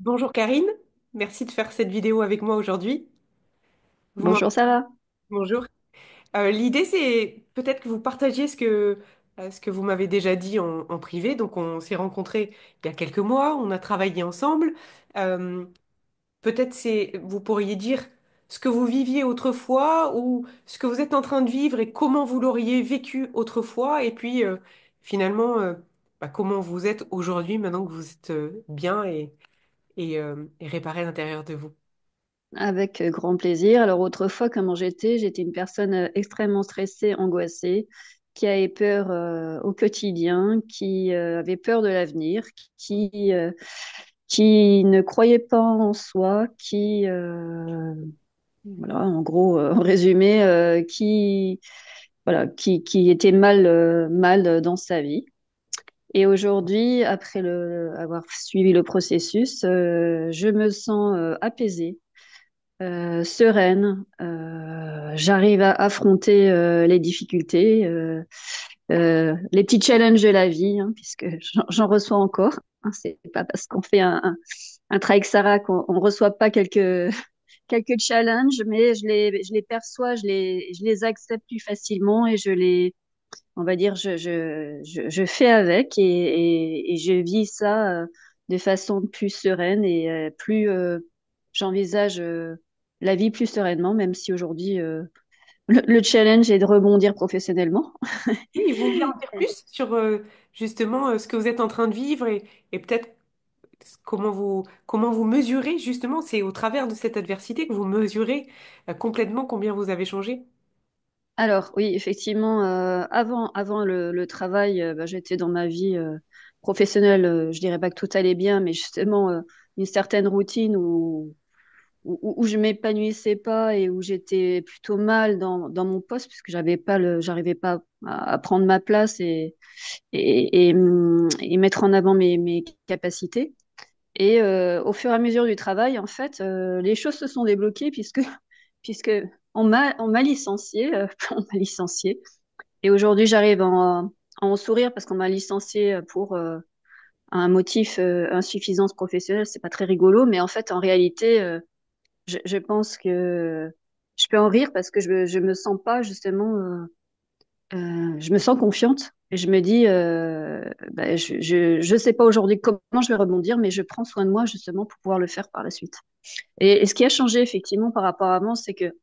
Bonjour Karine, merci de faire cette vidéo avec moi aujourd'hui. Vous m'en- Bonjour Sarah. Bonjour. L'idée c'est peut-être que vous partagiez ce que vous m'avez déjà dit en privé. Donc on s'est rencontrés il y a quelques mois, on a travaillé ensemble. Euh, Peut-être vous pourriez dire ce que vous viviez autrefois ou ce que vous êtes en train de vivre et comment vous l'auriez vécu autrefois. Et puis finalement, comment vous êtes aujourd'hui maintenant que vous êtes bien et réparé à l'intérieur de vous. Avec grand plaisir. Alors autrefois, comment j'étais une personne extrêmement stressée, angoissée, qui avait peur au quotidien, qui avait peur de l'avenir, qui, euh, qui ne croyait pas en soi, voilà, en gros, en résumé, qui était mal dans sa vie. Et aujourd'hui, après avoir suivi le processus, je me sens apaisée, sereine. J'arrive à affronter les difficultés, les petits challenges de la vie, hein, puisque j'en reçois encore. Hein. C'est pas parce qu'on fait un travail avec Sarah qu'on reçoit pas quelques challenges, mais je les perçois, je les accepte plus facilement et on va dire, je fais avec et je vis ça de façon plus sereine et j'envisage la vie plus sereinement, même si aujourd'hui, le challenge est de rebondir professionnellement. Oui, vous voulez en dire plus sur justement ce que vous êtes en train de vivre et peut-être comment vous mesurez justement, c'est au travers de cette adversité que vous mesurez complètement combien vous avez changé. Alors, oui, effectivement, avant le travail, j'étais dans ma vie professionnelle, je dirais pas que tout allait bien, mais justement, une certaine routine où je m'épanouissais pas et où j'étais plutôt mal dans mon poste parce que j'arrivais pas à prendre ma place et mettre en avant mes capacités. Et au fur et à mesure du travail, en fait, les choses se sont débloquées puisque on m'a licencié, on m'a licencié. Et aujourd'hui, à en sourire parce qu'on m'a licencié pour un motif insuffisance professionnelle. C'est pas très rigolo, mais en fait, en réalité, je pense que je peux en rire parce que je me sens pas justement, je me sens confiante et je me dis, je sais pas aujourd'hui comment je vais rebondir, mais je prends soin de moi justement pour pouvoir le faire par la suite. Et ce qui a changé effectivement par rapport à avant, c'est que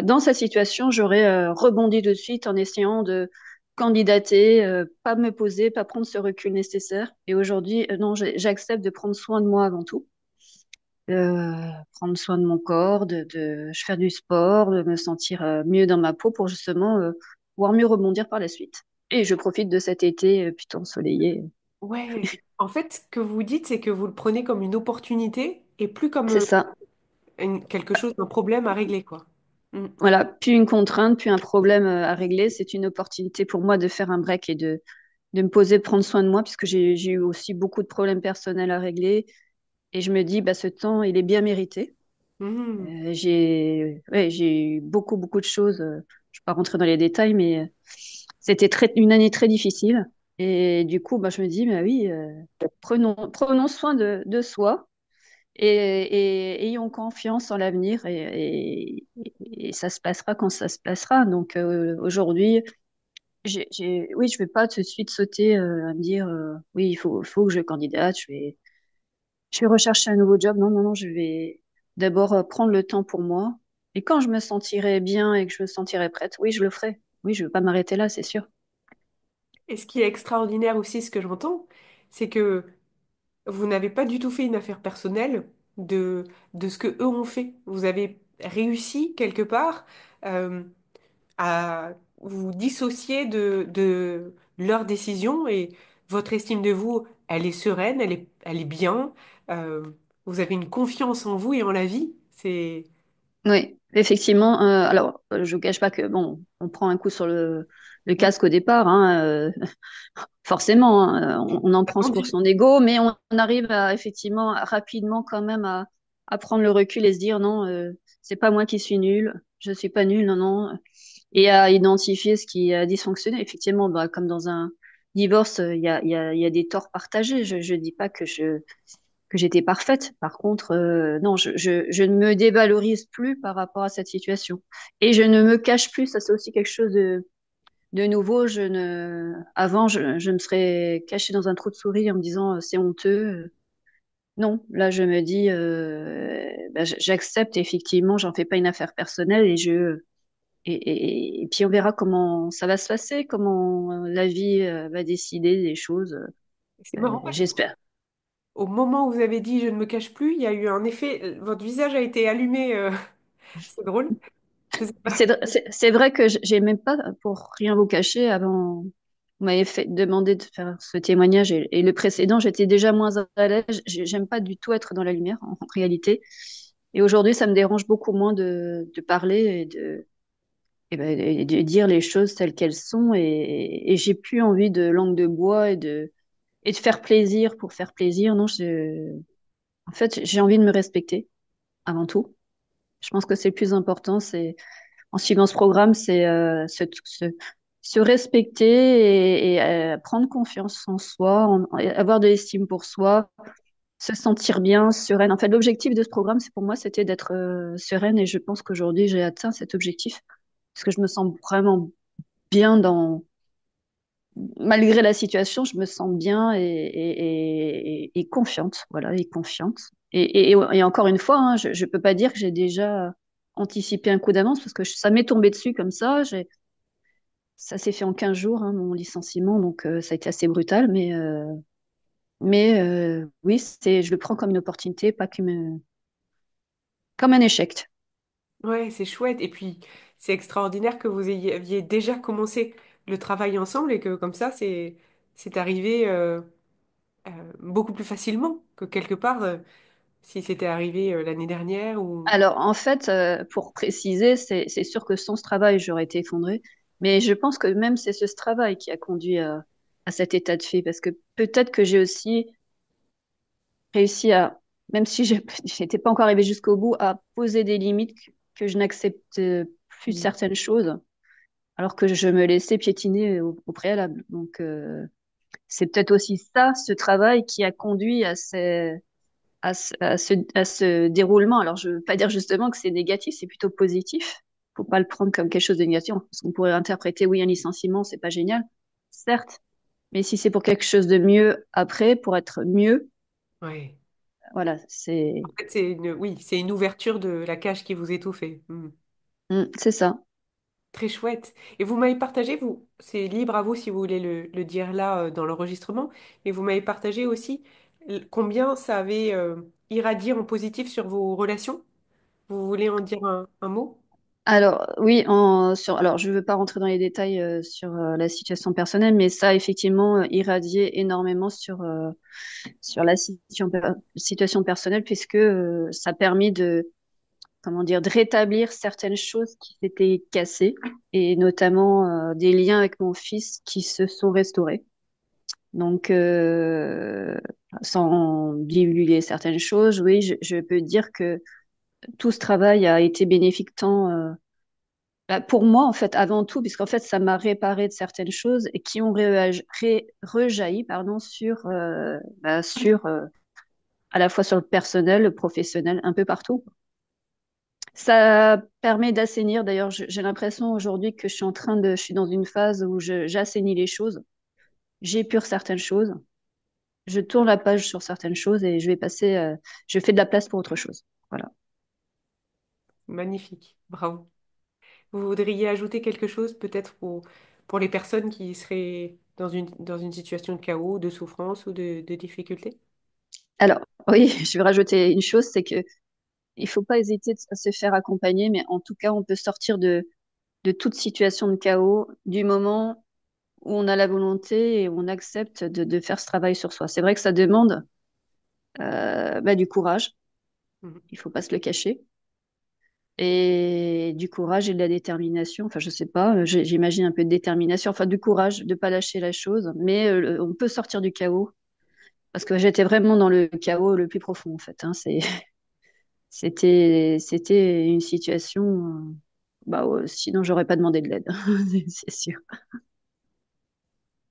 dans cette situation, j'aurais rebondi de suite en essayant de candidater, pas me poser, pas prendre ce recul nécessaire. Et aujourd'hui, non, j'accepte de prendre soin de moi avant tout, prendre soin de mon corps, je faire du sport, de me sentir mieux dans ma peau pour justement pouvoir mieux rebondir par la suite. Et je profite de cet été plutôt ensoleillé. Ouais, en fait, ce que vous dites, c'est que vous le prenez comme une opportunité et plus comme C'est ça. quelque chose, un problème à régler, quoi. Mm. Voilà, plus une contrainte, plus un problème à régler. C'est une opportunité pour moi de faire un break et de me poser, de prendre soin de moi, puisque j'ai eu aussi beaucoup de problèmes personnels à régler. Et je me dis, bah, ce temps, il est bien mérité. Mhm. J'ai eu beaucoup de choses. Je ne vais pas rentrer dans les détails, mais c'était une année très difficile. Et du coup, bah, je me dis, bah oui, prenons soin de soi et ayons confiance en l'avenir et ça se passera quand ça se passera. Donc aujourd'hui, oui, je vais pas tout de suite sauter à me dire, oui, faut que je candidate, je vais rechercher un nouveau job. Non, non, non, je vais d'abord prendre le temps pour moi. Et quand je me sentirai bien et que je me sentirai prête, oui, je le ferai. Oui, je ne vais pas m'arrêter là, c'est sûr. Et ce qui est extraordinaire aussi, ce que j'entends, c'est que vous n'avez pas du tout fait une affaire personnelle de ce que eux ont fait. Vous avez réussi quelque part euh, à vous dissocier de leurs décisions et votre estime de vous, elle est sereine, elle est bien. Euh, Vous avez une confiance en vous et en la vie. C'est... Oui, effectivement. Alors, je ne cache pas que bon, on prend un coup sur le Oui, casque au départ, hein, forcément, hein, on en prend pour attendu. son ego, mais on arrive à effectivement rapidement quand même à prendre le recul et se dire non, c'est pas moi qui suis nulle, je suis pas nulle, non, non, et à identifier ce qui a dysfonctionné. Effectivement, bah, comme dans un divorce, il y a des torts partagés. Je dis pas que j'étais parfaite. Par contre, non, je ne me dévalorise plus par rapport à cette situation. Et je ne me cache plus, ça c'est aussi quelque chose de nouveau. Avant, je me serais cachée dans un trou de souris en me disant c'est honteux. Non, là je me dis, bah, j'accepte effectivement, j'en fais pas une affaire personnelle et puis on verra comment ça va se passer, comment la vie va décider des choses. C'est marrant parce J'espère. qu'au moment où vous avez dit je ne me cache plus, il y a eu un effet, votre visage a été allumé. C'est drôle. Je sais pas. C'est vrai que j'ai même pas, pour rien vous cacher, avant, vous m'avez fait demander de faire ce témoignage et le précédent, j'étais déjà moins à l'aise. J'aime pas du tout être dans la lumière en réalité. Et aujourd'hui, ça me dérange beaucoup moins de parler et de dire les choses telles qu'elles sont. Et j'ai plus envie de langue de bois et de faire plaisir pour faire plaisir. Non, en fait, j'ai envie de me respecter avant tout. Je pense que c'est le plus important. C'est en suivant ce programme, c'est se respecter et prendre confiance en soi, avoir de l'estime pour soi, se sentir bien, sereine. En fait, l'objectif de ce programme, c'est pour moi, c'était d'être sereine et je pense qu'aujourd'hui, j'ai atteint cet objectif parce que je me sens vraiment bien malgré la situation, je me sens bien et confiante, voilà, et confiante. Et encore une fois, hein, je ne peux pas dire que j'ai déjà anticipé un coup d'avance parce que ça m'est tombé dessus comme ça. Ça s'est fait en 15 jours, hein, mon licenciement, donc ça a été assez brutal, mais oui, je le prends comme une opportunité, pas comme un échec. Ouais, c'est chouette. Et puis, c'est extraordinaire que vous aviez déjà commencé le travail ensemble et que comme ça, c'est arrivé beaucoup plus facilement que quelque part si c'était arrivé l'année dernière ou... Alors, en fait, pour préciser, c'est sûr que sans ce travail, j'aurais été effondrée. Mais je pense que même c'est ce travail qui a conduit à cet état de fait. Parce que peut-être que j'ai aussi réussi à, même si je n'étais pas encore arrivée jusqu'au bout, à poser des limites que je n'accepte plus Mm. certaines choses, alors que je me laissais piétiner au préalable. Donc, c'est peut-être aussi ça, ce travail, qui a conduit à ce déroulement. Alors, je ne veux pas dire justement que c'est négatif, c'est plutôt positif. Faut pas le prendre comme quelque chose de négatif, parce qu'on pourrait interpréter, oui, un licenciement, c'est pas génial, certes, mais si c'est pour quelque chose de mieux après, pour être mieux, Ouais. voilà, En fait, oui, c'est une ouverture de la cage qui vous étouffait. Mm. c'est ça. Très chouette. Et vous m'avez partagé, c'est libre à vous si vous voulez le dire là dans l'enregistrement, mais vous m'avez partagé aussi combien ça avait irradié en positif sur vos relations. Vous voulez en dire un mot? Alors, oui, alors je ne veux pas rentrer dans les détails sur la situation personnelle, mais ça a effectivement irradié énormément sur la situation personnelle, puisque ça a permis comment dire, de rétablir certaines choses qui s'étaient cassées, et notamment des liens avec mon fils qui se sont restaurés. Donc, sans divulguer certaines choses, oui, je peux dire que tout ce travail a été bénéfique tant bah, pour moi, en fait, avant tout, puisqu'en fait, ça m'a réparé de certaines choses et qui ont rejailli, pardon, sur à la fois sur le personnel, le professionnel, un peu partout. Ça permet d'assainir. D'ailleurs, j'ai l'impression aujourd'hui que je suis dans une phase où j'assainis les choses, j'épure certaines choses, je tourne la page sur certaines choses et je fais de la place pour autre chose. Voilà. Magnifique. Bravo. Vous voudriez ajouter quelque chose peut-être pour les personnes qui seraient dans une situation de chaos, de souffrance ou de difficulté? Alors, oui, je vais rajouter une chose, c'est que il faut pas hésiter à se faire accompagner, mais en tout cas, on peut sortir de toute situation de chaos du moment où on a la volonté et où on accepte de faire ce travail sur soi. C'est vrai que ça demande bah, du courage, Mhm. il faut pas se le cacher, et du courage et de la détermination. Enfin, je sais pas, j'imagine un peu de détermination, enfin du courage de pas lâcher la chose, mais on peut sortir du chaos parce que j'étais vraiment dans le chaos le plus profond en fait. Hein. C'était une situation. Bah, sinon, j'aurais pas demandé de l'aide, c'est sûr.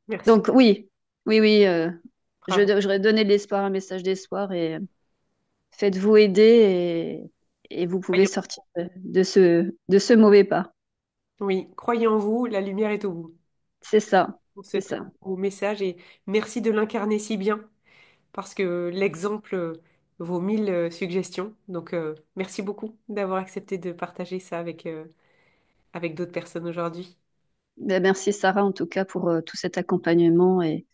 Merci. Donc oui, oui, oui. Bravo. j'aurais donné de l'espoir, un message d'espoir et faites-vous aider et vous pouvez Croyez- sortir de ce mauvais pas. Oui, croyez en vous, la lumière est au bout. C'est ça, Pour ce c'est très ça. beau message et merci de l'incarner si bien parce que l'exemple vaut mille suggestions. Donc, merci beaucoup d'avoir accepté de partager ça avec d'autres personnes aujourd'hui. Ben, merci Sarah en tout cas pour tout cet accompagnement et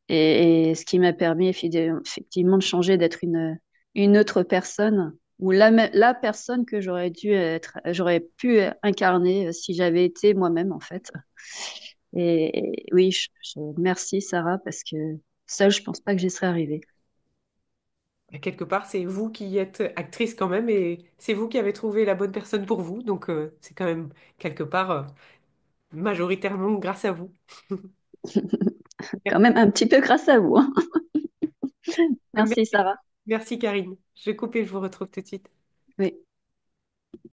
ce qui m'a permis effectivement de changer, d'être une autre personne ou la personne que j'aurais pu incarner si j'avais été moi-même en fait. Et oui, merci Sarah parce que seule, je pense pas que j'y serais arrivée. Et quelque part, c'est vous qui êtes actrice quand même et c'est vous qui avez trouvé la bonne personne pour vous. Donc, c'est quand même quelque part majoritairement grâce à vous. Quand Merci. même un petit peu grâce à vous, hein. Merci Merci, Sarah. merci, Karine. Je coupe et je vous retrouve tout de suite. Oui.